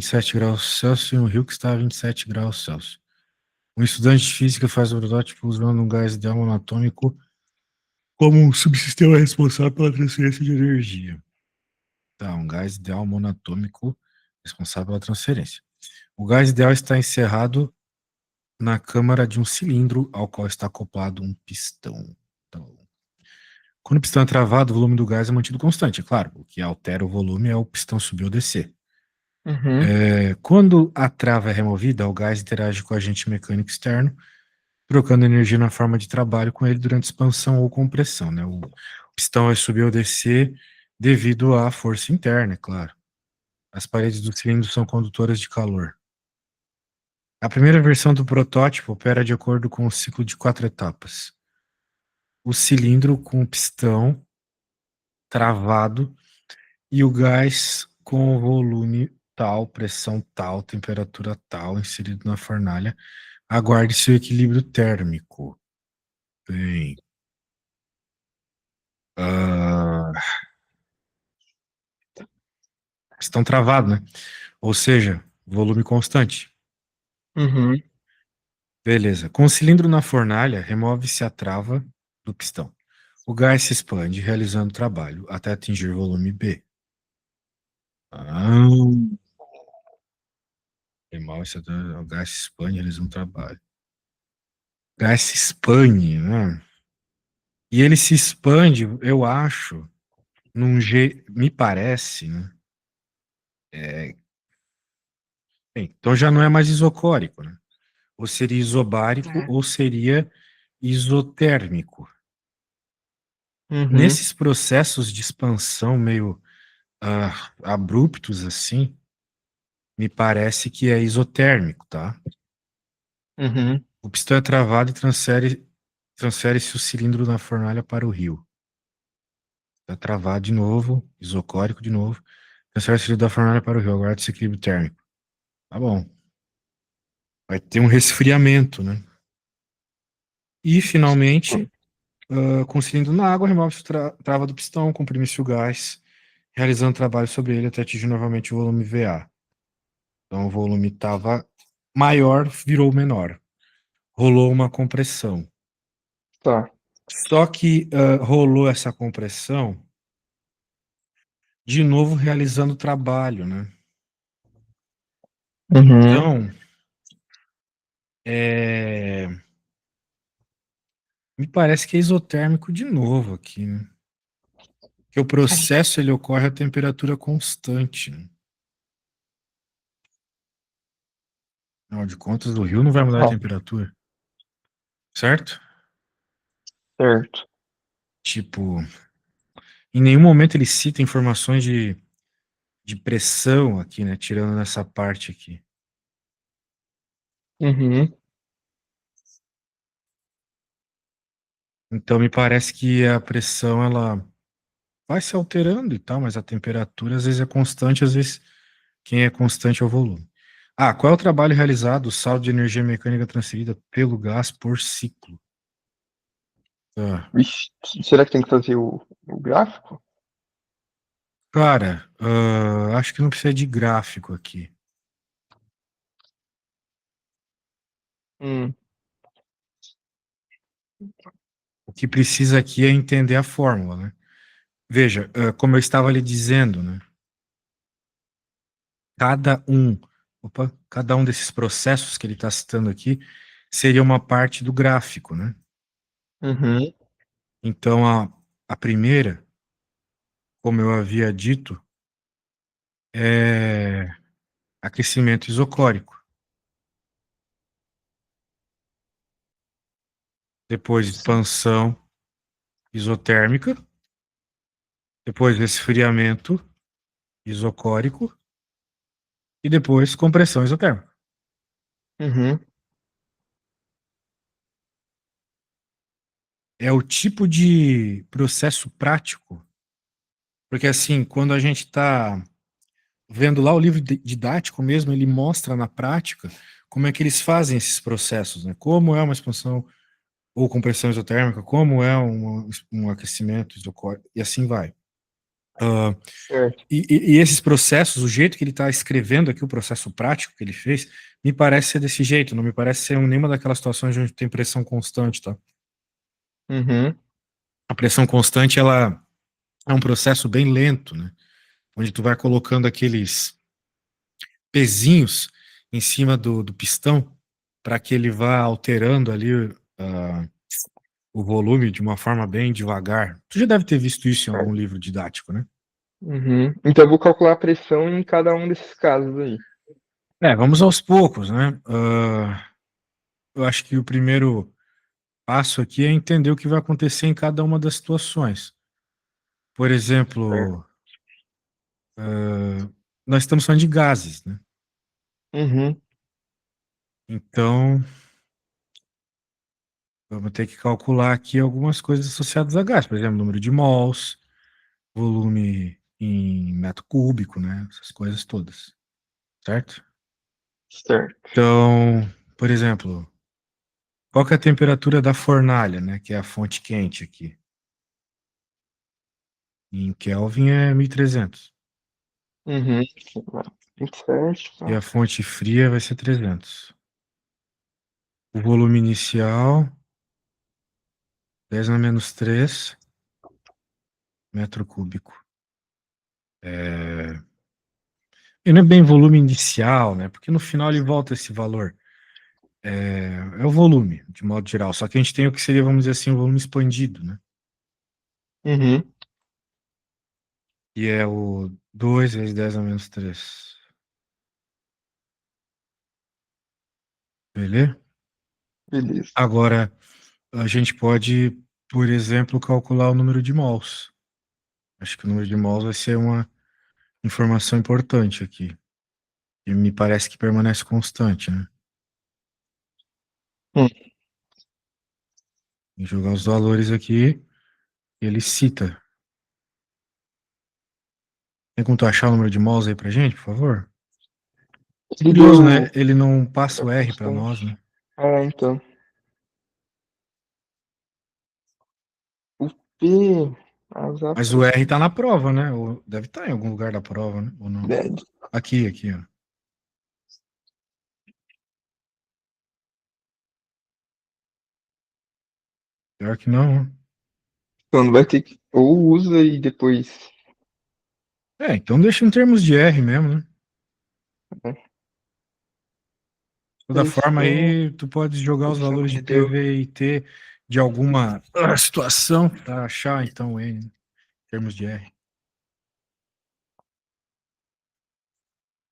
27 graus Celsius e um rio que está a 27 graus Celsius. Um estudante de física faz o protótipo usando um gás ideal monatômico como um subsistema responsável pela transferência de energia. Tá, um gás ideal monatômico responsável pela transferência. O gás ideal está encerrado na câmara de um cilindro ao qual está acoplado um pistão. Então, quando o pistão é travado, o volume do gás é mantido constante. É claro, o que altera o volume é o pistão subir ou descer. Uhum. Quando a trava é removida, o gás interage com o agente mecânico externo, trocando energia na forma de trabalho com ele durante expansão ou compressão, né? O pistão vai subir ou descer devido à força interna, é claro. As paredes do cilindro são condutoras de calor. A primeira versão do protótipo opera de acordo com o ciclo de 4 etapas. O cilindro com o pistão travado e o gás com volume tal, pressão tal, temperatura tal, inserido na fornalha, aguarde seu equilíbrio térmico. Bem, pistão travado, né? Ou seja, volume constante. Uhum. Beleza. Com o cilindro na fornalha, remove-se a trava do pistão. O gás se expande, realizando o trabalho, até atingir volume B. Ah, o gás se expande, realizando o trabalho. O gás se expande, né? E ele se expande, eu acho, me parece, né? Bem, então já não é mais isocórico, né? Ou seria isobárico, É. ou seria isotérmico. Uhum. Nesses processos de expansão meio abruptos assim, me parece que é isotérmico, tá? Uhum. O pistão é travado e transfere-se o cilindro na fornalha para o rio. Está travado de novo, isocórico de novo, transfere o cilindro da fornalha para o rio, aguarda esse equilíbrio térmico. Tá bom. Vai ter um resfriamento, né? E, finalmente, com o cilindro na água, remove-se a trava do pistão, comprime-se o gás, realizando trabalho sobre ele até atingir novamente o volume VA. Então, o volume estava maior, virou menor. Rolou uma compressão. Tá. Só que rolou essa compressão, de novo realizando trabalho, né? Uhum. Então, me parece que é isotérmico de novo aqui, né? Que o processo ele ocorre a temperatura constante, né? Afinal de contas, o rio não vai mudar a Ó, temperatura, certo? certo. Tipo, em nenhum momento ele cita informações de pressão aqui, né? Tirando nessa parte aqui. Uhum. Então, me parece que a pressão, ela vai se alterando e tal, mas a temperatura às vezes é constante, às vezes quem é constante é o volume. Ah, qual é o trabalho realizado, o saldo de energia mecânica transferida pelo gás por ciclo? Tá. Vixe, será que tem que fazer o gráfico? Cara, acho que não precisa de gráfico aqui. Hum. O que precisa aqui é entender a fórmula, né? Veja, como eu estava lhe dizendo, né? Cada um, cada um desses processos que ele está citando aqui seria uma parte do gráfico, né? Uhum. Então, a primeira, como eu havia dito, é aquecimento isocórico. Depois, expansão isotérmica. Depois, resfriamento isocórico. E depois, compressão isotérmica. Uhum. É o tipo de processo prático. Porque, assim, quando a gente está vendo lá o livro didático mesmo, ele mostra na prática como é que eles fazem esses processos, né? Como é uma expansão ou compressão isotérmica, como é um aquecimento isocórico, e assim vai. Certo. E esses processos, o jeito que ele está escrevendo aqui, o processo prático que ele fez, me parece ser desse jeito, não me parece ser nenhuma daquelas situações onde tem pressão constante, tá? Uhum. A pressão constante, ela é um processo bem lento, né? Onde tu vai colocando aqueles pezinhos em cima do pistão para que ele vá alterando ali o volume de uma forma bem devagar. Tu já deve ter visto isso em algum livro didático, né? Uhum. Então eu vou calcular a pressão em cada um desses casos aí. Vamos aos poucos, né? Eu acho que o primeiro passo aqui é entender o que vai acontecer em cada uma das situações. Por Certo. exemplo, nós estamos falando de gases, né? Uhum. Então, vamos ter que calcular aqui algumas coisas associadas a gás, por exemplo, número de mols, volume em metro cúbico, né? Essas coisas todas, certo? Certo. Então, por exemplo, qual que é a temperatura da fornalha, né? Que é a fonte quente aqui. Em Kelvin é 1300. Uhum. 27, E tá. a fonte fria vai ser 300. O volume inicial, 10 na menos 3 metro cúbico. E não é bem volume inicial, né? Porque no final ele volta esse valor. É o volume, de modo geral. Só que a gente tem o que seria, vamos dizer assim, o volume expandido, né? Uhum. E é o 2 vezes 10 a menos 3. Beleza? Beleza. Agora, a gente pode, por exemplo, calcular o número de mols. Acho que o número de mols vai ser uma informação importante aqui. E me parece que permanece constante, né? Hum. E jogar os valores aqui, ele cita. Tem como tu achar o número de mols aí pra gente, por favor? Ele Curioso, né? deu Ele não passa a o R pra nós, constante. né? Ah, então. O P, as Mas o R tá aplicações. na prova, né? Ou deve estar em algum lugar da prova, né? Ou não? Deve. Aqui, ó. Pior que não, né? Então vai ter que. Ou usa e depois. Então deixa em termos de R mesmo, né? Né? De toda forma Pressão, aí, tu pode jogar os pressão valores que de ele deu. PV e T de alguma situação para achar, então, N, né? Em termos de R.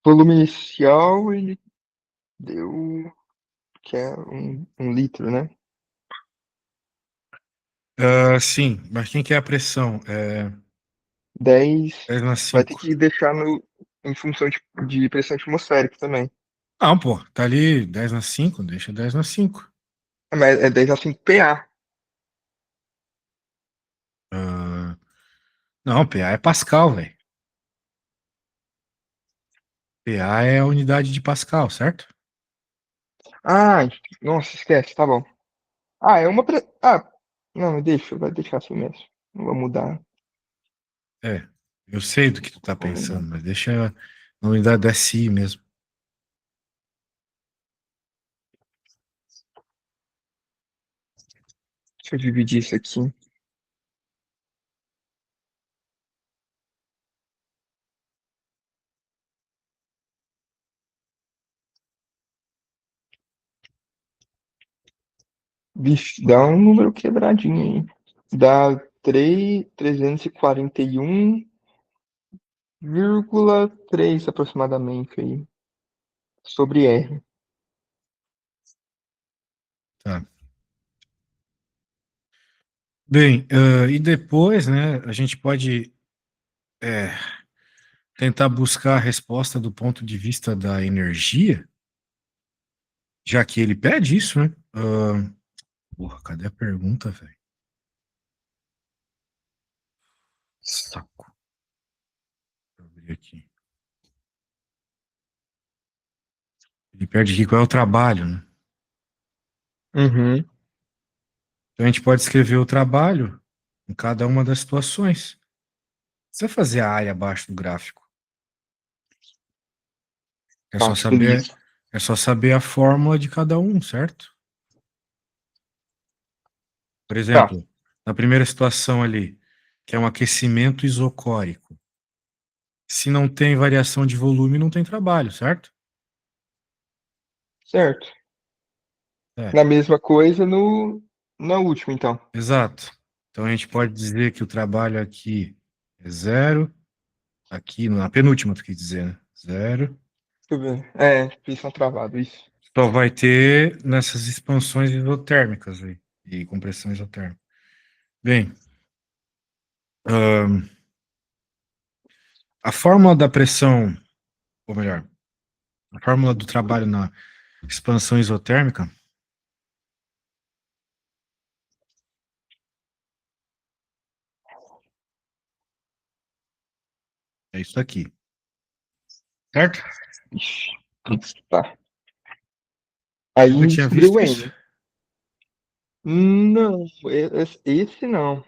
Volume inicial, ele deu. Que é um litro, né? Sim, mas quem que é a pressão? 10. 10 na Vai ter 5. que deixar no, em função de pressão atmosférica também. Não, pô, tá ali 10 na 5, deixa 10 na 5. Mas é 10 a 5 PA. Ah, não, PA é Pascal, velho. PA é a unidade de Pascal, certo? Ah, nossa, esquece, tá bom. Ah, é uma. Ah, não, deixa, vai deixar assim mesmo. Não vou mudar. É, eu sei do que tu tá pensando, mas deixa na unidade da SI mesmo. Deixa eu dividir isso aqui. Vixe, dá um número quebradinho aí. Dá 341,3 aproximadamente aí. Sobre R. Tá. Bem, e depois, né, a gente pode é, tentar buscar a resposta do ponto de vista da energia, já que ele pede isso, né? Porra, cadê a pergunta, velho? Saco. Deixa eu abrir aqui. Ele pede aqui qual é o trabalho, né? Uhum. Então a gente pode escrever o trabalho em cada uma das situações. Precisa fazer a área abaixo do gráfico. É Tá, só saber, beleza. é só saber a fórmula de cada um, certo? Por Tá, exemplo, na primeira situação ali, que é um aquecimento isocórico. Se não tem variação de volume, não tem trabalho, certo? certo. É, Na mesma coisa na última, então. exato. Então a gente pode dizer que o trabalho aqui é zero, aqui na penúltima, tu quis dizer, né? Zero. Deixa eu ver. É, fiz um travado, isso. Só vai ter nessas expansões isotérmicas aí, e compressão isotérmica. Bem, a fórmula da pressão, ou melhor, a fórmula do trabalho na expansão isotérmica é isso aqui, certo? Ixi, tá. Aí Eu tinha descobriu visto o isso. N. Não, esse não.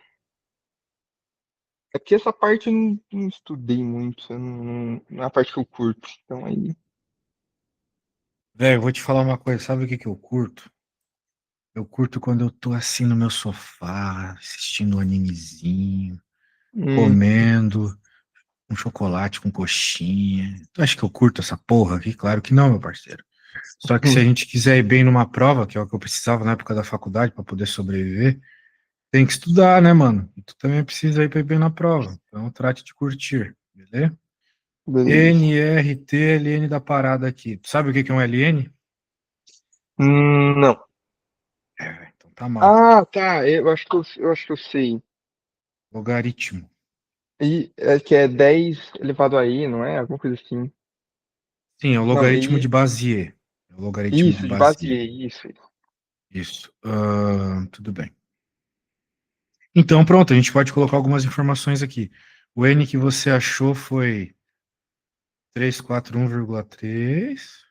É porque essa parte eu não estudei muito, não é a parte que eu curto. Então aí. Velho, eu vou te falar uma coisa, sabe o que que eu curto? Eu curto quando eu tô assim no meu sofá, assistindo um animezinho, Hum, comendo um chocolate com coxinha. Tu acha que eu curto essa porra aqui? Claro que não, meu parceiro. Só que se a hum, gente quiser ir bem numa prova, que é o que eu precisava na época da faculdade para poder sobreviver, tem que estudar, né, mano? E tu também precisa ir pra ir bem na prova. Então trate de curtir, beleza? beleza. NRTLN da parada aqui. Tu sabe o que que é um LN? Não. É, velho, então tá mal. Ah, tá. Eu acho que eu sei. Logaritmo. E é que é 10 elevado a i, não é? Alguma coisa assim. Sim, é o Não, logaritmo de e Bézier. É o logaritmo de isso, de Bézier. Bazier, isso. Isso. Tudo bem. Então, pronto, a gente pode colocar algumas informações aqui. O N que você achou foi 341,3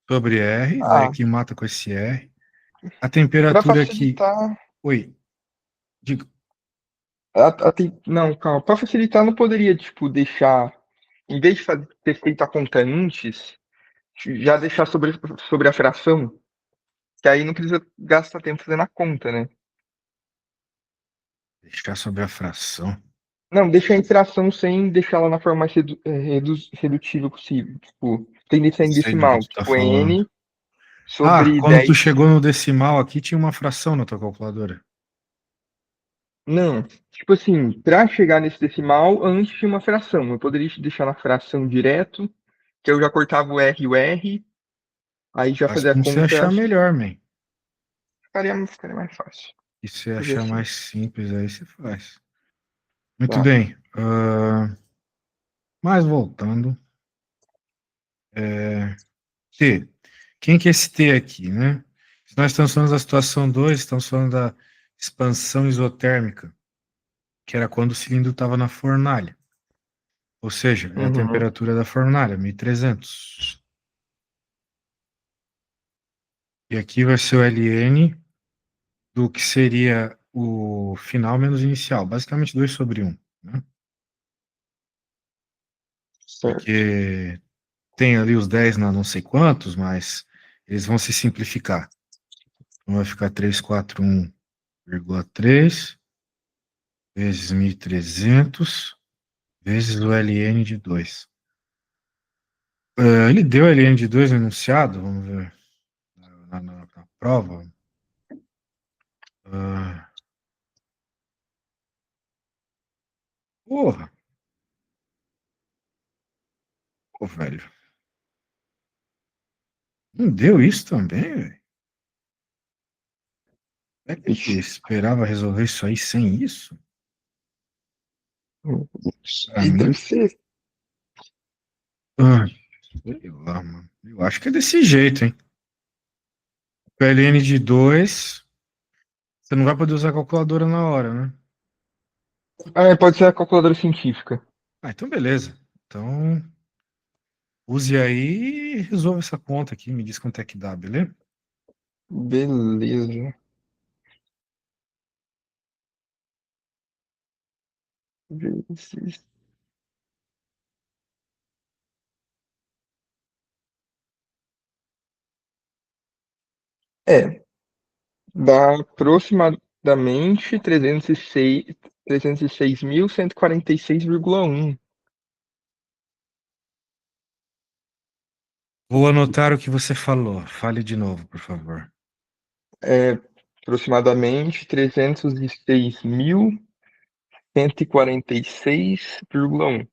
sobre R, daí Ah, aqui mata com esse R. A para temperatura aqui. facilitar. Oi, diga. Não, calma. Para facilitar, não poderia, tipo, deixar. Em vez de ter feito a conta antes, já deixar sobre a fração, que aí não precisa gastar tempo fazendo a conta, né? Deixar sobre a fração. Não, deixa a fração sem deixar ela na forma mais redutível possível. Tipo, tendência em Sei do que decimal. tu tá Tipo, falando. n Ah, sobre quando tu 10. chegou no decimal aqui, tinha uma fração na tua calculadora. Não, tipo assim, para chegar nesse decimal, antes tinha uma fração. Eu poderia deixar na fração direto, que eu já cortava o R e o R, aí já Faz fazia a como você conta, achar acho que melhor, man. ficaria mais fácil. E se Fazer achar assim. mais simples, aí você faz. Muito Tá. bem. Mas voltando. T. Quem que é esse T aqui, né? Se nós estamos falando da situação 2, estamos falando da expansão isotérmica, que era quando o cilindro estava na fornalha. Ou seja, é a Uhum. temperatura da fornalha, 1300. E aqui vai ser o Ln do que seria o final menos inicial, basicamente 2 sobre 1, né? Certo. Porque tem ali os 10 na não sei quantos, mas eles vão se simplificar. Então vai ficar 341,3 vezes 1300 vezes o Ln de 2. Ele deu Ln de 2 no enunciado, vamos ver, na prova. Ah, porra, pô, velho. Não deu isso também, velho? É que Ixi. esperava resolver isso aí sem isso? Pra E deve mim, ser. ah, sei lá, mano. Eu acho que é desse jeito, hein? PLN de 2, você não vai poder usar a calculadora na hora, né? Ah, pode ser a calculadora científica. Ah, então beleza. Então, use aí e resolva essa conta aqui, me diz quanto é que dá, beleza? Beleza. vezes. É, dá aproximadamente 306.146,1. Vou anotar o que você falou. Fale de novo, por favor. É aproximadamente 306.146,1.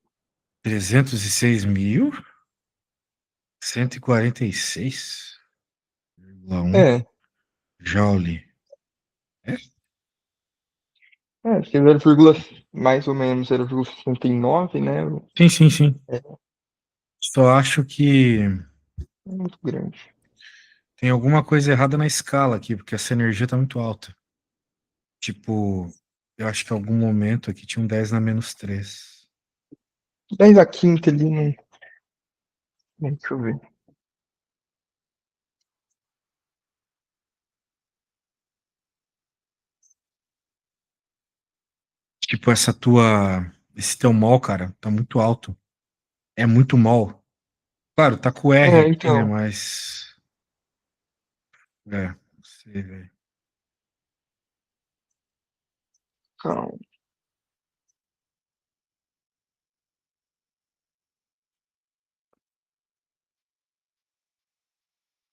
306.146,1 É, joule. É? porque 0, mais ou menos 0,69, né? Sim, sim, sim. É Só acho que muito grande. tem alguma coisa errada na escala aqui, porque essa energia tá muito alta. Tipo, eu acho que em algum momento aqui tinha um 10 na -3. 10 a quinta ali, não. Deixa eu ver. Tipo, esse teu mol, cara, tá muito alto. É muito mol. Claro, tá com o R É, aqui, né? então, Mas. Não sei, velho. calma.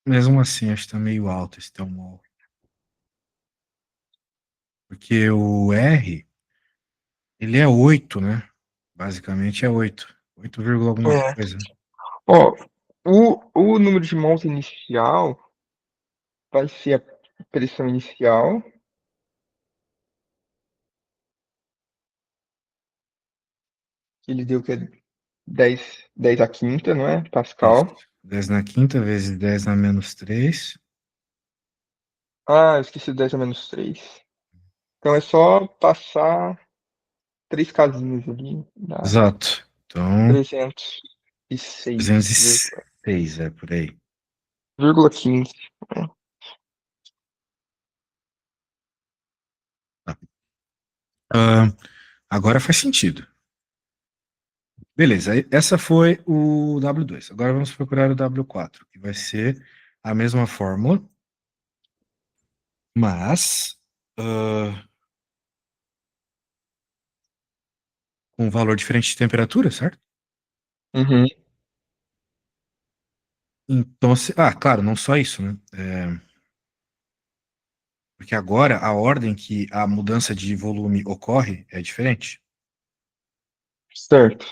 Mesmo assim, acho que tá meio alto esse teu mol. Porque o R, ele é 8, né? Basicamente é 8. 8, alguma É. coisa. Ó, o número de mãos inicial vai ser a pressão inicial, que ele deu que é 10 a quinta, não é? Isso. Pascal. 10 na quinta vezes 10 na -3. Ah, eu esqueci o 10 a -3. Então é só passar 3 casinhas ali, dá Exato. Então, 306,15. 306 é por aí. Né? Tá. Ah, agora faz sentido. Beleza, essa foi o W2. Agora vamos procurar o W4, que vai ser a mesma fórmula, mas com um valor diferente de temperatura, certo? Uhum, Então, claro, não só isso, né? Porque agora a ordem que a mudança de volume ocorre é diferente. certo.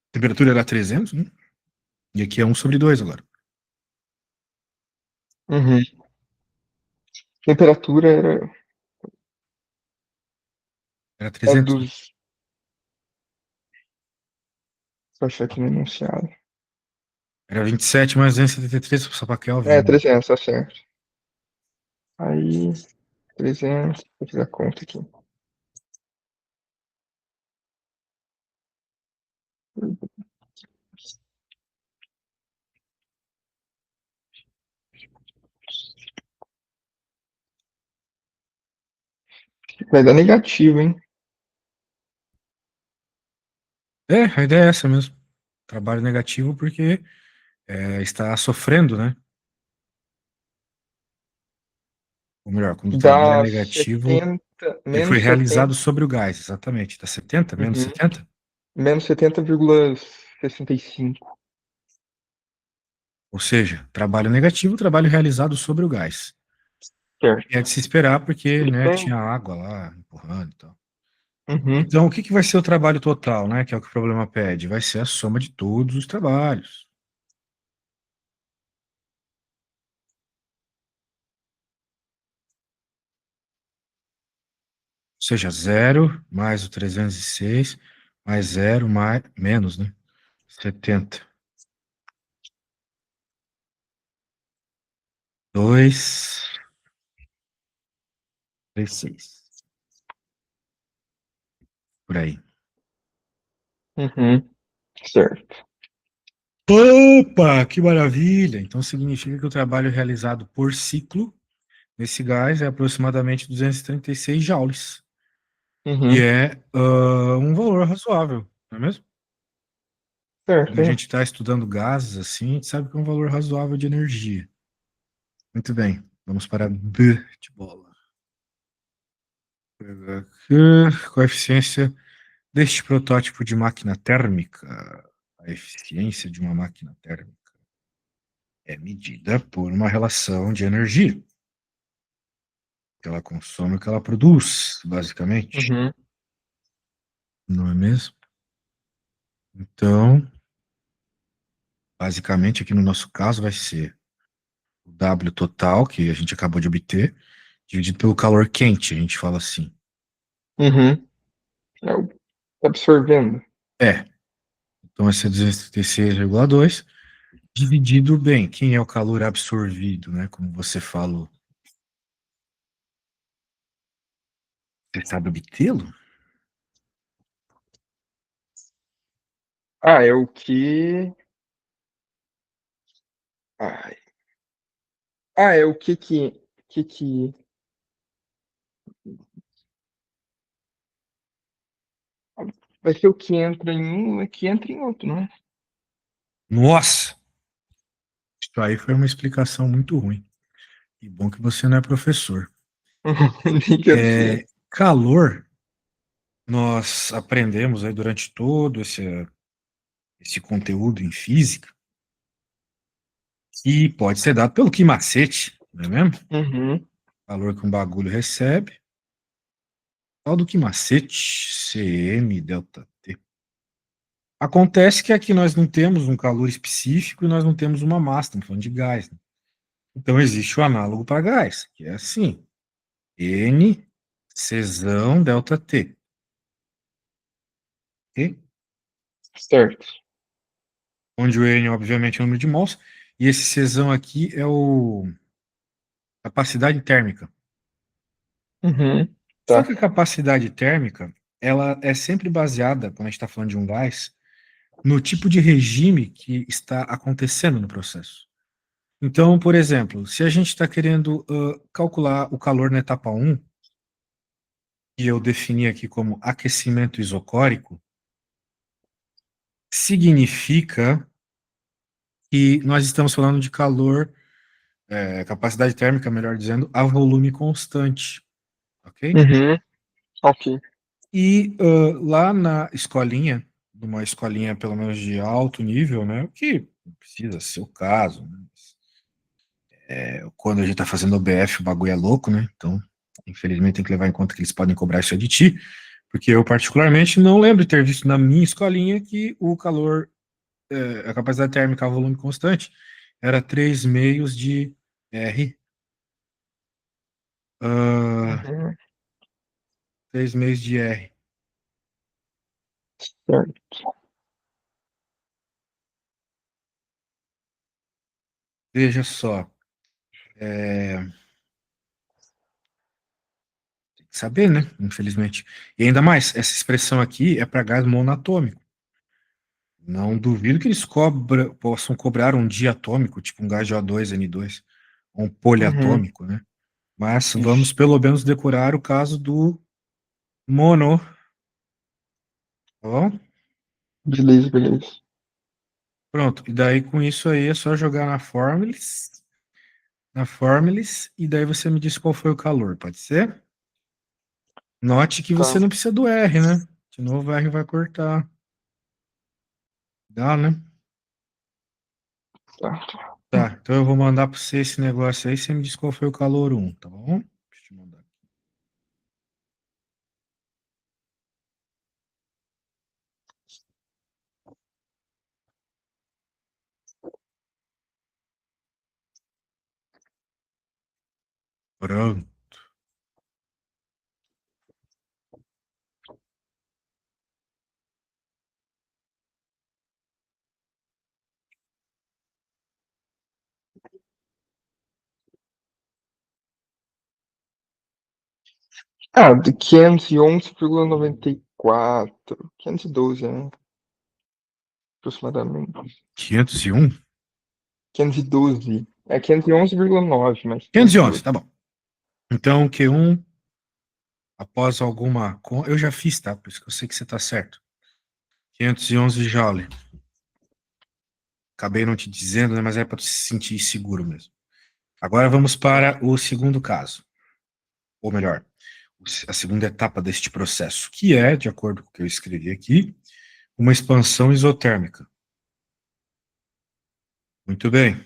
A temperatura era 300, né? E aqui é 1/2 agora. Uhum. Temperatura Era é 300, né? dos. Deixa eu achar aqui no enunciado. Era 27 mais 273, só para É, Kelvin. 300, tá certo. Aí, 300, vou fazer a conta aqui. Vai dar negativo, hein? A ideia é essa mesmo. Trabalho negativo porque está sofrendo, né? Ou melhor, quando o trabalho é Dá negativo, 70, ele foi menos realizado 70, sobre o gás, exatamente. Dá 70, menos uhum, 70? menos 70,65. Ou seja, trabalho negativo, trabalho realizado sobre o gás. E é Certo. de se esperar porque, Tudo né, bem? tinha água lá empurrando e tal. Uhum. Então, o que que vai ser o trabalho total, né? Que é o que o problema pede? Vai ser a soma de todos os trabalhos. Ou seja, zero mais o 306 mais zero mais menos, né? 70. 2, 3, 6. Por aí. Uhum. Certo. Opa, que maravilha! Então significa que o trabalho realizado por ciclo, Esse gás é aproximadamente 236 joules. E Uhum. é um valor razoável, não é mesmo? Quando a Certo. gente está estudando gases assim, a gente sabe que é um valor razoável de energia. Muito bem, vamos para B de bola. Pegar aqui, coeficiência deste protótipo de máquina térmica. A eficiência de uma máquina térmica é medida por uma relação de energia que ela consome, o que ela produz, basicamente. Uhum. Não é mesmo? Então, basicamente, aqui no nosso caso, vai ser o W total, que a gente acabou de obter, dividido pelo calor quente, a gente fala assim. Uhum. É o absorvendo. É, então vai ser 236,2 dividido bem. Quem é o calor absorvido, né? Como você falou. Você sabe obtê-lo? Ah, é o que. Ai. Ah, é o que vai ser o que entra em um e que entra em outro, não é? Nossa! Isso aí foi uma explicação muito ruim. E bom que você não é professor. Nem quero ser. Calor, nós aprendemos aí durante todo esse conteúdo em física, que pode ser dado pelo quimacete, não é mesmo? Uhum. Calor que um bagulho recebe, tal do quimacete, Cm delta T. Acontece que aqui nós não temos um calor específico e nós não temos uma massa, estamos falando de gás, né? Então existe o análogo para gás, que é assim, N Czão delta T. Ok? Certo. Onde o N, obviamente, é o número de mols, e esse Czão aqui é o capacidade térmica. Uhum. Só Tá. que a capacidade térmica, ela é sempre baseada, quando a gente está falando de um gás, no tipo de regime que está acontecendo no processo. Então, por exemplo, se a gente está querendo calcular o calor na etapa 1, que eu defini aqui como aquecimento isocórico, significa que nós estamos falando de calor, capacidade térmica, melhor dizendo, a volume constante, ok? Uhum. Ok. E lá na escolinha, numa escolinha pelo menos de alto nível, né, o que não precisa ser o caso, né? Quando a gente está fazendo OBF, o bagulho é louco, né? Então, infelizmente, tem que levar em conta que eles podem cobrar isso de ti, porque eu, particularmente, não lembro de ter visto na minha escolinha que o calor, a capacidade térmica a volume constante, era 3 meios de R, uh, Uhum. 3 meios de R. Certo. Veja só, é, tem que saber, né? Infelizmente. E ainda mais, essa expressão aqui é para gás monatômico. Não duvido que eles possam cobrar um diatômico, tipo um gás de O2, N2, ou um Uhum. poliatômico, né? Mas vamos Isso. pelo menos decorar o caso do mono, tá bom? Beleza, beleza. Pronto, e daí com isso aí é só jogar na Formulas, e daí você me diz qual foi o calor, pode ser? Note que você Tá. não precisa do R, né? De novo o R vai cortar. Dá, né? Tá. Tá, então eu vou mandar para você esse negócio aí, você me diz qual foi o calor 1, tá bom? Deixa eu te mandar. Pronto. Ah, de 511,94. 512, né? Aproximadamente. 501? 512. É 511,9, mas 511, 512. tá bom. Então, Q1, após alguma... Eu já fiz, tá? Por isso que eu sei que você está certo. 511 Joule. Acabei não te dizendo, né? Mas é para se sentir seguro mesmo. Agora vamos para o segundo caso. Ou melhor, a segunda etapa deste processo, que é, de acordo com o que eu escrevi aqui, uma expansão isotérmica. Muito bem.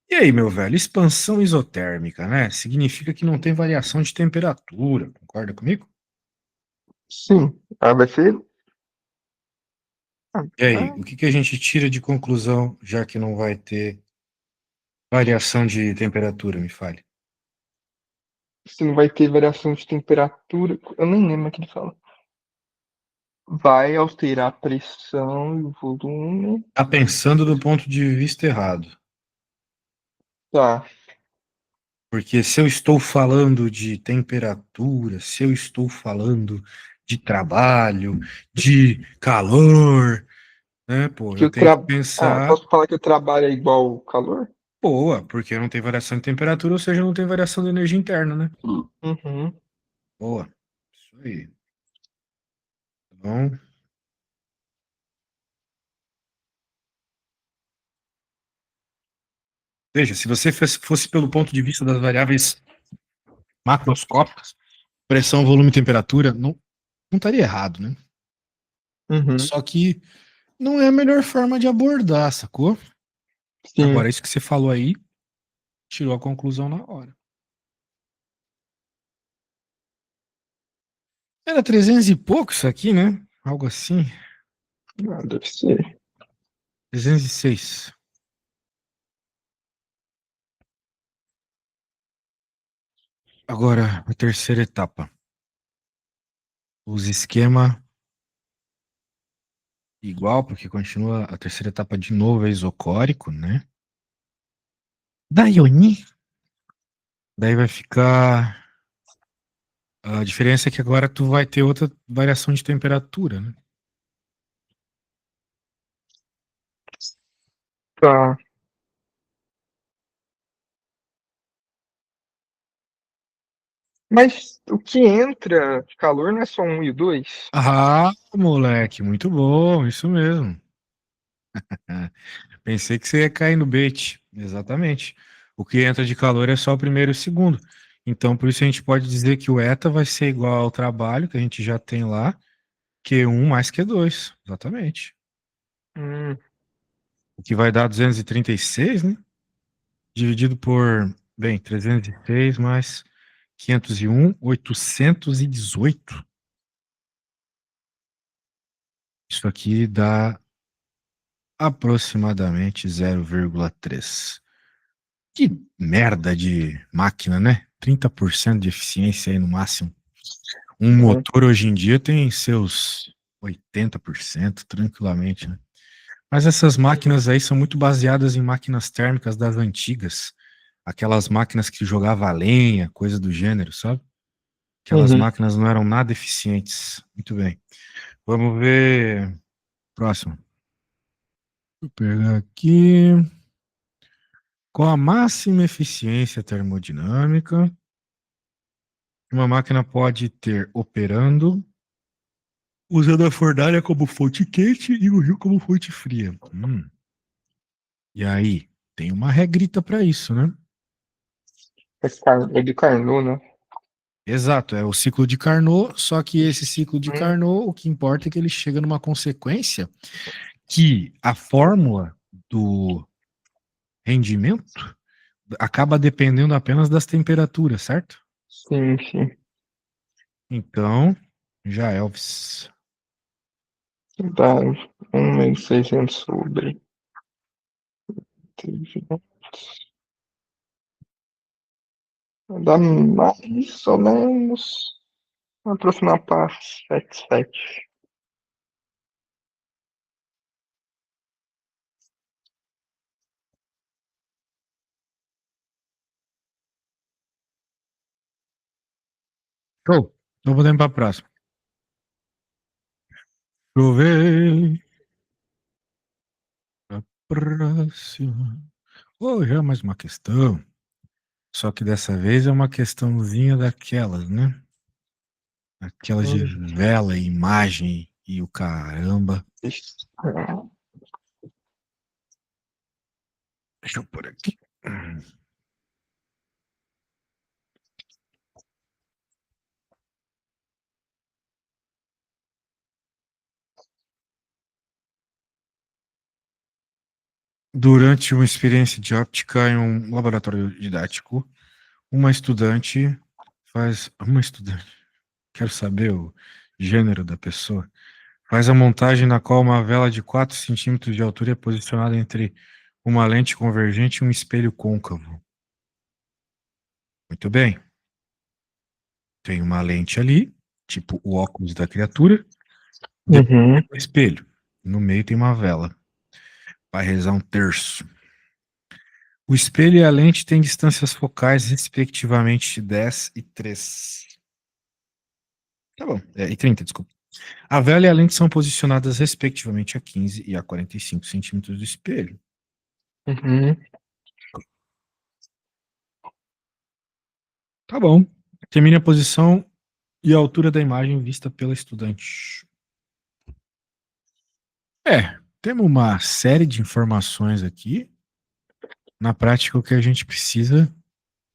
E aí, meu velho, expansão isotérmica, né? Significa que não tem variação de temperatura, concorda comigo? Sim. Ah, vai ser. Ah, E aí, ah, o que que a gente tira de conclusão, já que não vai ter variação de temperatura, me fale? se não vai ter variação de temperatura. Eu nem lembro o que ele fala. Vai alterar a pressão e o volume. Tá pensando do ponto de vista errado. Tá. Porque se eu estou falando de temperatura, se eu estou falando de trabalho, de calor, né, pô, Que eu o tenho que Posso pensar, falar que o trabalho é igual ao calor? boa, porque não tem variação de temperatura, ou seja, não tem variação de energia interna, né? Uhum. Boa, isso aí. Então, veja, se você fosse pelo ponto de vista das variáveis macroscópicas, pressão, volume e temperatura, não estaria errado, né? Uhum. Só que não é a melhor forma de abordar, sacou? Sim. Agora, isso que você falou aí, tirou a conclusão na hora. Era 300 e pouco isso aqui, né? Algo assim. Ah, deve ser. 306. Agora, a terceira etapa. Os esquema igual, porque continua a terceira etapa de novo, é isocórico, né? Daí, daí vai ficar. A diferença é que agora tu vai ter outra variação de temperatura, né? Tá. Mas o que entra de calor não é só um e o dois? Ah, moleque, muito bom, isso mesmo. Pensei que você ia cair no bait. Exatamente. O que entra de calor é só o primeiro e o segundo. Então, por isso a gente pode dizer que o eta vai ser igual ao trabalho que a gente já tem lá, Q1 mais Q2. Exatamente. Hum, O que vai dar 236, né? Dividido por, bem, 306 mais 501, 818. Isso aqui dá aproximadamente 0,3. Que merda de máquina, né? 30% de eficiência aí no máximo. Um é. motor hoje em dia tem seus 80% tranquilamente, né? Mas essas máquinas aí são muito baseadas em máquinas térmicas das antigas. Aquelas máquinas que jogavam a lenha, coisa do gênero, sabe? Aquelas Uhum. máquinas não eram nada eficientes. Muito bem. Vamos ver. Próximo. Vou pegar aqui. Com a máxima eficiência termodinâmica, uma máquina pode ter operando usando a fornalha como fonte quente e o rio como fonte fria. E aí, tem uma regrita para isso, né? É de Carnot, né? Exato, é o ciclo de Carnot, só que esse ciclo de Hum, Carnot, o que importa é que ele chega numa consequência que a fórmula do rendimento acaba dependendo apenas das temperaturas, certo? sim, sim. Então, já Elvis. Dá 1.600 sobre 300. Dá mais ou menos. Aproximar para 77. Show. Então podemos para a próxima. Provei a próxima. Oh, já é mais uma questão. Só que dessa vez é uma questãozinha daquelas, né? Aquelas de Hum. vela, imagem e o caramba. Deixa eu pôr aqui. Durante uma experiência de óptica em um laboratório didático, uma estudante uma estudante, quero saber o gênero da pessoa, faz a montagem na qual uma vela de 4 centímetros de altura é posicionada entre uma lente convergente e um espelho côncavo. Muito bem. Tem uma lente ali, tipo o óculos da criatura, depois Uhum. tem um espelho. No meio tem uma vela. Vai rezar um terço. O espelho e a lente têm distâncias focais, respectivamente, de 10 e 3. Tá bom. E 30, desculpa. A vela e a lente são posicionadas, respectivamente, a 15 e a 45 centímetros do espelho. Uhum. Tá bom. Determine a posição e a altura da imagem vista pela estudante. Temos uma série de informações aqui. Na prática, o que a gente precisa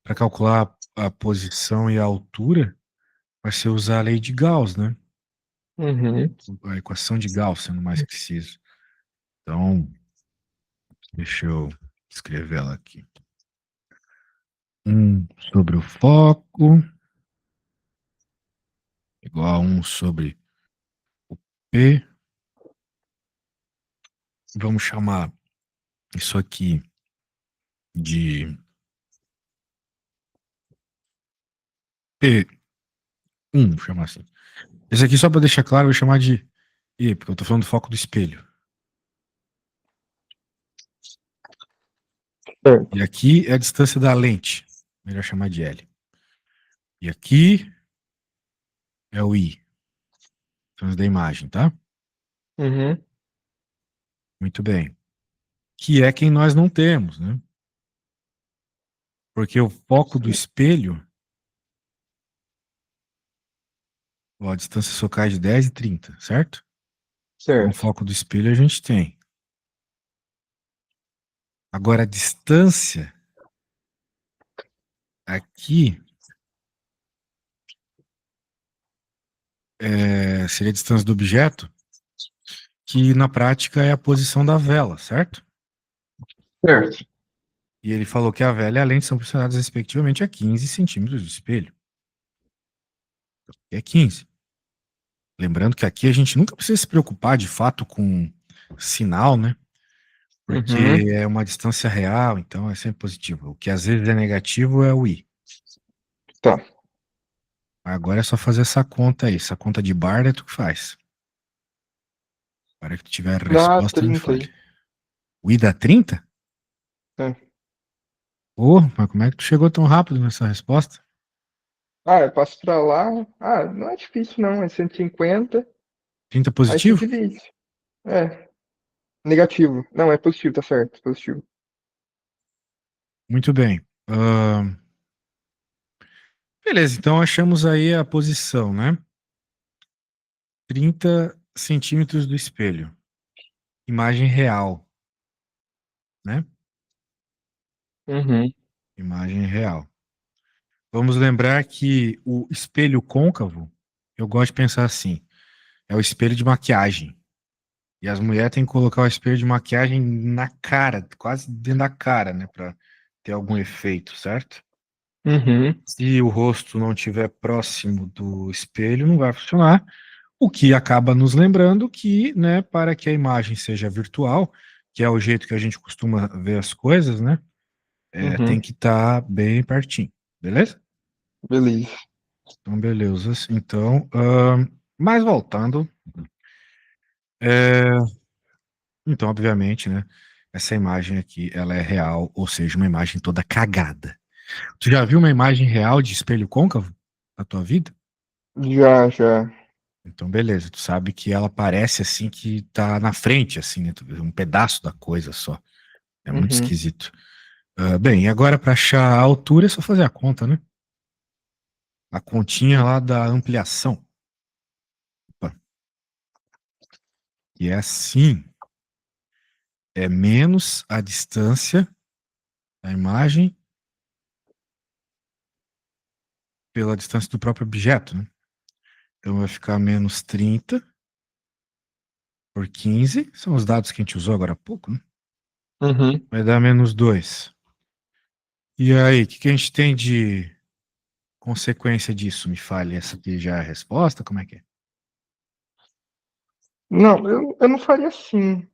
para calcular a posição e a altura vai ser usar a lei de Gauss, né? Uhum. A equação de Gauss, sendo mais preciso. Então, deixa eu escrever ela aqui. 1 sobre o foco igual a 1 sobre o P. Vamos chamar isso aqui de P1, vou chamar assim. Esse aqui, só para deixar claro, eu vou chamar de E, porque eu estou falando do foco do espelho. Certo. E aqui é a distância da lente. Melhor chamar de L. E aqui é o I. Distância da imagem, tá? Uhum. Muito bem. Que é quem nós não temos, né? Porque o foco do espelho, ó, a distância focal é de 10 e 30, certo? Então, o Certo. foco do espelho a gente tem. Agora, a distância aqui seria a distância do objeto, que na prática é a posição da vela, certo? Certo. E ele falou que a vela e a lente são posicionadas respectivamente a 15 centímetros do espelho. É 15. Lembrando que aqui a gente nunca precisa se preocupar de fato com sinal, né? Uhum. Porque é uma distância real, então é sempre positivo. O que às vezes é negativo é o I. Tá. Agora é só fazer essa conta aí. Essa conta de bar é tu que faz. Para que tu tiver a Dá resposta, me 30 fale. aí. O I dá 30? É. Mas como é que tu chegou tão rápido nessa resposta? Ah, eu passo pra lá. Ah, não é difícil não, é 150. 30 Aí você positivo? divide. É, negativo. Não, é positivo, tá certo, positivo. Muito bem. Beleza, então achamos aí a posição, né? 30 centímetros do espelho. Imagem real, né? Uhum. Imagem real. Vamos lembrar que o espelho côncavo, eu gosto de pensar assim, é o espelho de maquiagem. E as mulheres têm que colocar o espelho de maquiagem na cara, quase dentro da cara, né? Pra ter algum efeito, certo? Uhum. Se o rosto não estiver próximo do espelho, não vai funcionar. O que acaba nos lembrando que, né, para que a imagem seja virtual, que é o jeito que a gente costuma ver as coisas, né? Tem Uhum. que estar bem pertinho, beleza? Beleza. Então, beleza. Então, mas voltando, é, então, obviamente, né? Essa imagem aqui, ela é real, ou seja, uma imagem toda cagada. Tu já viu uma imagem real de espelho côncavo na tua vida? Já, já. Então, beleza. Tu sabe que ela parece assim que tá na frente, assim, né? Tu vê um pedaço da coisa só. É muito Uhum. esquisito. Bem, e agora para achar a altura é só fazer a conta, né? A continha lá da ampliação. Opa. E é assim, é menos a distância da imagem pela distância do próprio objeto, né? Então vai ficar menos 30 por 15, são os dados que a gente usou agora há pouco, né? Uhum. Vai dar menos 2. E aí, o que a gente tem de consequência disso? Me fale, essa aqui já é a resposta? Como é que é? Não, eu não faria assim.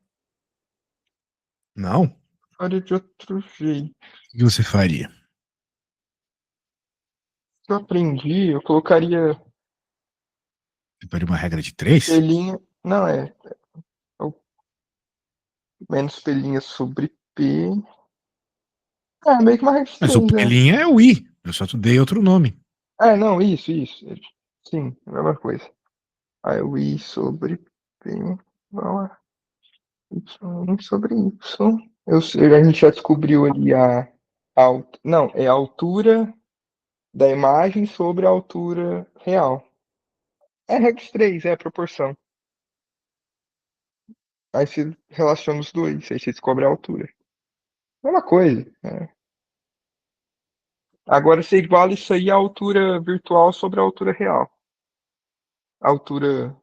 Não? O Faria de outro jeito. que você faria? Eu aprendi, eu colocaria Você faria uma regra de 3? pelinha. Não, é o menos pelinha sobre P. É, meio que uma regra de Mas o 3, é. pelinha é o I. Eu só te dei outro nome. É, não, isso. Sim, é a mesma coisa. Aí o I sobre P igual a Y sobre Y. A gente já descobriu ali não, é a altura da imagem sobre a altura real. É regra de 3, é a proporção. Aí você relaciona os dois, aí você descobre a altura. Mesma coisa. Agora você iguala isso aí à altura virtual sobre a altura real. A altura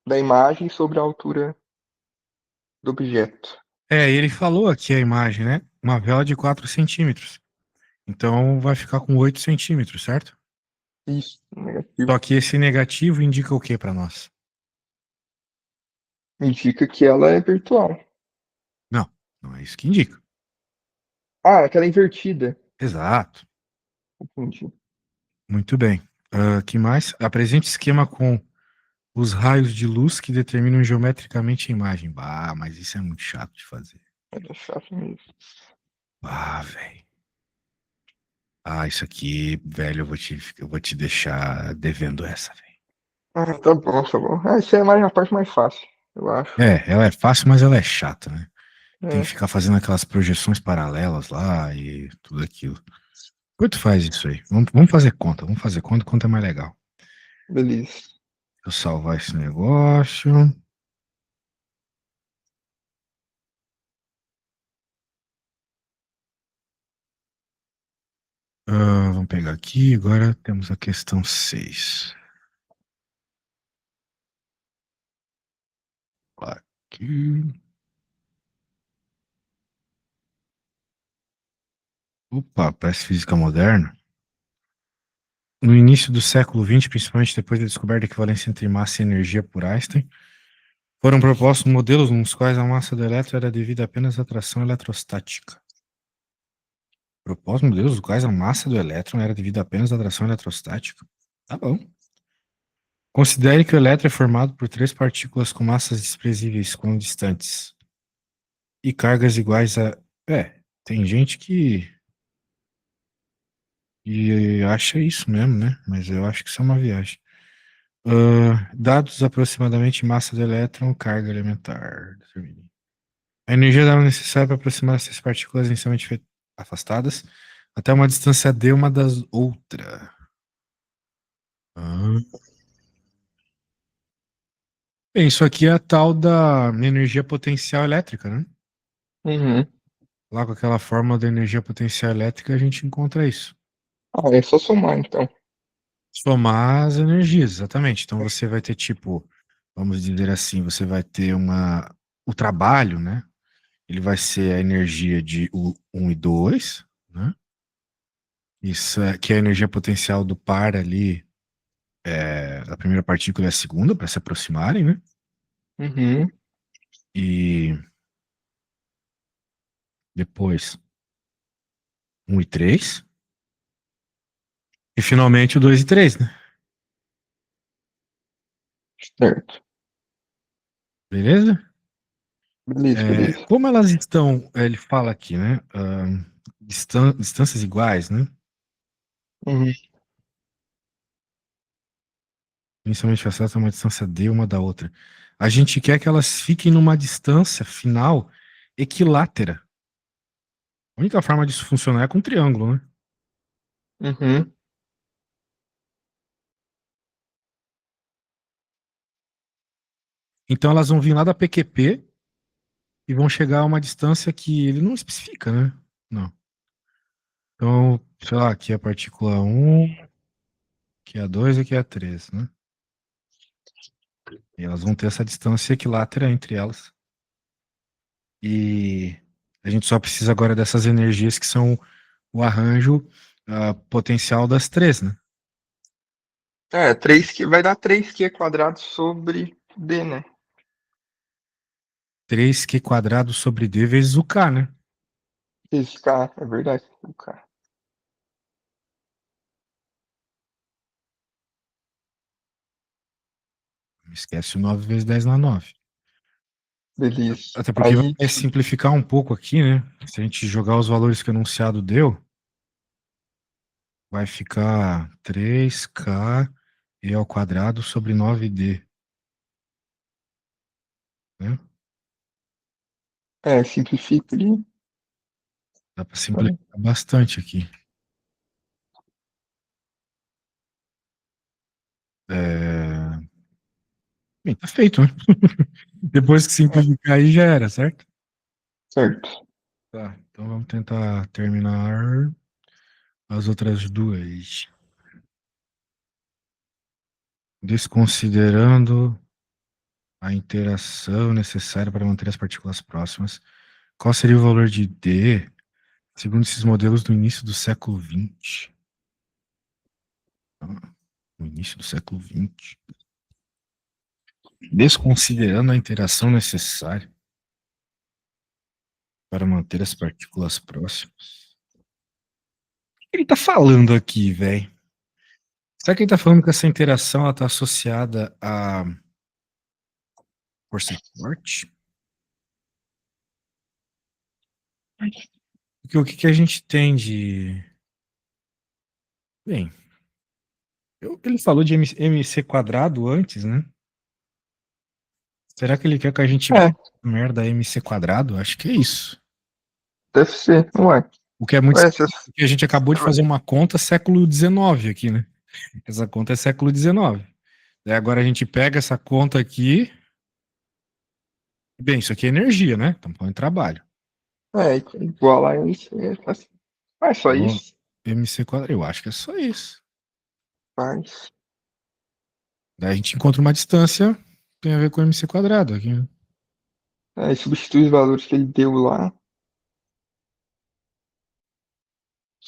da imagem sobre a altura do objeto. Ele falou aqui a imagem, né? Uma vela de 4 centímetros. Então vai ficar com 8 centímetros, certo? Isso, negativo. Só que esse negativo indica o que para nós? Indica que ela é virtual. Não, não é isso que indica. Ah, aquela invertida. Exato. Entendi. Muito bem. Que mais? Apresente esquema com os raios de luz que determinam geometricamente a imagem. Bah, mas isso é muito chato de fazer. É chato mesmo. Ah, velho. Ah, isso aqui, velho, eu vou te deixar devendo essa, velho. Ah, tá bom, tá bom. Ah, isso é mais a parte mais fácil, eu acho. Ela é fácil, mas ela é chata, né? Tem que É, ficar fazendo aquelas projeções paralelas lá e tudo aquilo. Quanto faz isso aí? Vamos fazer conta, conta é mais legal. beleza. Deixa eu salvar esse negócio. Vamos pegar aqui, agora temos a questão 6. Aqui. Opa, parece física moderna. No início do século XX, principalmente depois da descoberta da equivalência entre massa e energia por Einstein, foram propostos modelos nos quais a massa do elétron era devida apenas à atração eletrostática. Propostos modelos nos quais a massa do elétron era devida apenas à atração eletrostática. Tá bom. Considere que o elétron é formado por 3 partículas com massas desprezíveis quando distantes e cargas iguais a. Tem gente que acha isso mesmo, né? Mas eu acho que isso é uma viagem. Dados aproximadamente massa do elétron, carga elementar. A energia dela necessária para aproximar essas partículas inicialmente afastadas até uma distância d uma das outras. Ah. Bem, isso aqui é a tal da energia potencial elétrica, né? Uhum. Lá com aquela fórmula da energia potencial elétrica a gente encontra isso. Ah, é só somar então. Somar as energias, exatamente. Então você vai ter tipo, vamos dizer assim, você vai ter o trabalho, né? Ele vai ser a energia de o 1 e 2, né? Isso é que é a energia potencial do par ali, a primeira partícula e a segunda, para se aproximarem, né? Uhum. E depois 1 e 3. E finalmente o 2 e 3, né? Certo. Beleza? Beleza. Como elas estão, ele fala aqui, né? Distâncias iguais, né? Uhum. Inicialmente afastada uma distância d uma da outra. A gente quer que elas fiquem numa distância final equilátera. A única forma disso funcionar é com triângulo, né? Uhum. Então elas vão vir lá da PQP e vão chegar a uma distância que ele não especifica, né? Não. Então, sei lá, aqui é a partícula 1, aqui é a 2 e aqui é a 3, né? E elas vão ter essa distância equilátera entre elas. E a gente só precisa agora dessas energias que são o arranjo potencial das três, né? 3Q vai dar 3Q quadrado sobre D, né? 3Q quadrado sobre D vezes o K, né? Esse K, é verdade. O K. Não esquece o 9 vezes 10 na 9. Beleza. Até porque Aí, vai simplificar um pouco aqui, né? Se a gente jogar os valores que o enunciado deu, vai ficar 3K e ao quadrado sobre 9D, né? simplifica ali. Dá para simplificar bastante aqui. Bem, tá feito, né? Depois que É, simplificar aí já era, certo? certo. Tá, então vamos tentar terminar as outras duas. Desconsiderando a interação necessária para manter as partículas próximas, qual seria o valor de D, segundo esses modelos do início do século XX? No início do século XX. Desconsiderando a interação necessária para manter as partículas próximas. O que ele tá falando aqui, velho? Será que ele tá falando que essa interação está associada à força de corte? Porque o que, que a gente tem de. Bem, ele falou de MC quadrado antes, né? Será que ele quer que a gente É, merda MC quadrado? Acho que é isso. deve ser, não é? O que é muito Ué, estranho, porque a gente acabou de fazer uma conta século XIX aqui, né? Essa conta é século XIX. Daí agora a gente pega essa conta aqui. Bem, isso aqui é energia, né? Estamos falando de trabalho. igual a isso. Assim. É só Então, isso? MC quadrado, eu acho que é só isso. Faz. Daí a gente encontra uma distância que tem a ver com MC quadrado aqui, né? Substitui os valores que ele deu lá,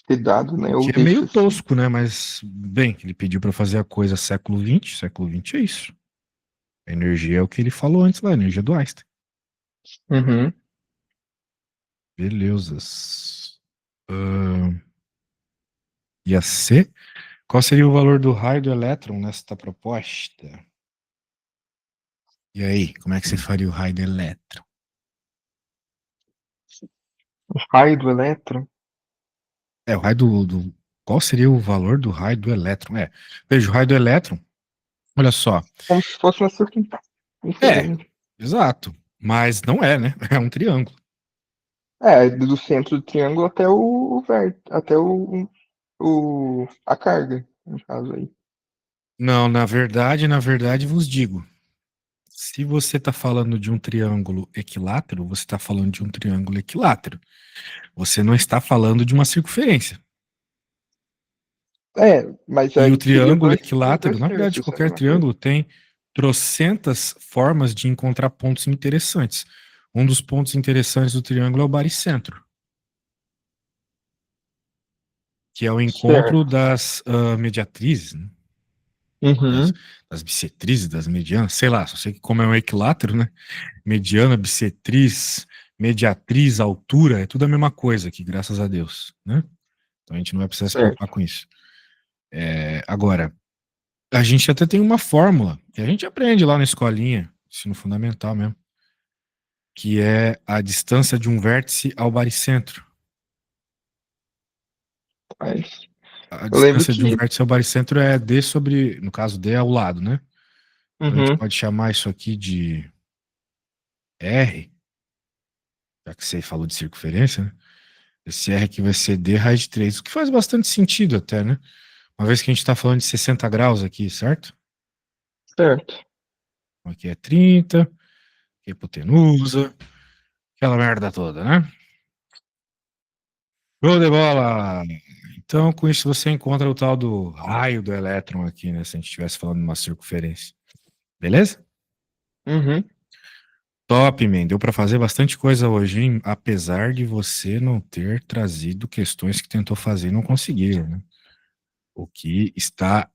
ter dado, né? Ou Que é meio deixa assim. tosco, né? Mas, bem, ele pediu para fazer a coisa século XX. Século XX é isso. A energia é o que ele falou antes lá, a energia do Einstein. Uhum. Belezas. E a C? Qual seria o valor do raio do elétron nesta proposta? E aí, como é que você faria o raio do elétron? O raio do elétron, O raio qual seria o valor do raio do elétron? Veja, o raio do elétron, olha só. como se fosse uma É, circunferência. exato. Mas não é, né? É um triângulo. Do centro do triângulo até o vértice, até a carga, no caso aí. Não, na verdade, vos digo. Se você está falando de um triângulo equilátero, você está falando de um triângulo equilátero. Você não está falando de uma circunferência. Mas E o aí seria triângulo equilátero, dois na verdade, terços, é a qualquer mesma coisa. triângulo tem trocentas formas de encontrar pontos interessantes. Um dos pontos interessantes do triângulo é o baricentro, que é o encontro Certo. das mediatrizes, né? das, Uhum. das bissetrizes, das medianas, sei lá, só sei que como é um equilátero, né? Mediana, bissetriz, mediatriz, altura, é tudo a mesma coisa aqui, graças a Deus, né? Então a gente não vai precisar se preocupar Certo. com isso. Agora, a gente até tem uma fórmula que a gente aprende lá na escolinha, ensino fundamental mesmo, que é a distância de um vértice ao baricentro. Mas A eu lembro distância de um que. vértice ao baricentro é D sobre, no caso, D ao lado, né? Então a gente Uhum. pode chamar isso aqui de R, já que você falou de circunferência, né? Esse R aqui vai ser D raiz de 3, o que faz bastante sentido até, né? Uma vez que a gente está falando de 60 graus aqui, certo? Certo. Aqui é 30, aqui é hipotenusa, aquela merda toda, né? Show de bola! Então, com isso, você encontra o tal do raio do elétron aqui, né? Se a gente estivesse falando de uma circunferência. Beleza? Uhum. Top, man. Deu para fazer bastante coisa hoje, hein? Apesar de você não ter trazido questões que tentou fazer e não conseguiu, né? O que está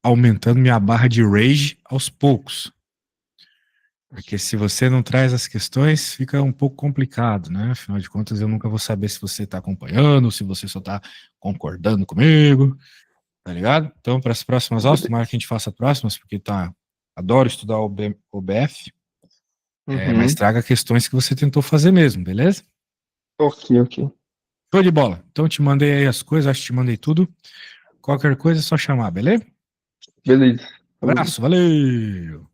aumentando minha barra de rage aos poucos. Porque se você não traz as questões, fica um pouco complicado, né? Afinal de contas, eu nunca vou saber se você está acompanhando, ou se você só está concordando comigo, tá ligado? Então, para as próximas aulas, tomara que a gente faça próximas, porque tá. Adoro estudar o OBF, mas Uhum. traga questões que você tentou fazer mesmo, beleza? Ok, ok. Show de bola. Então, te mandei aí as coisas, acho que te mandei tudo. Qualquer coisa é só chamar, beleza? Beleza. Falou. Abraço, valeu!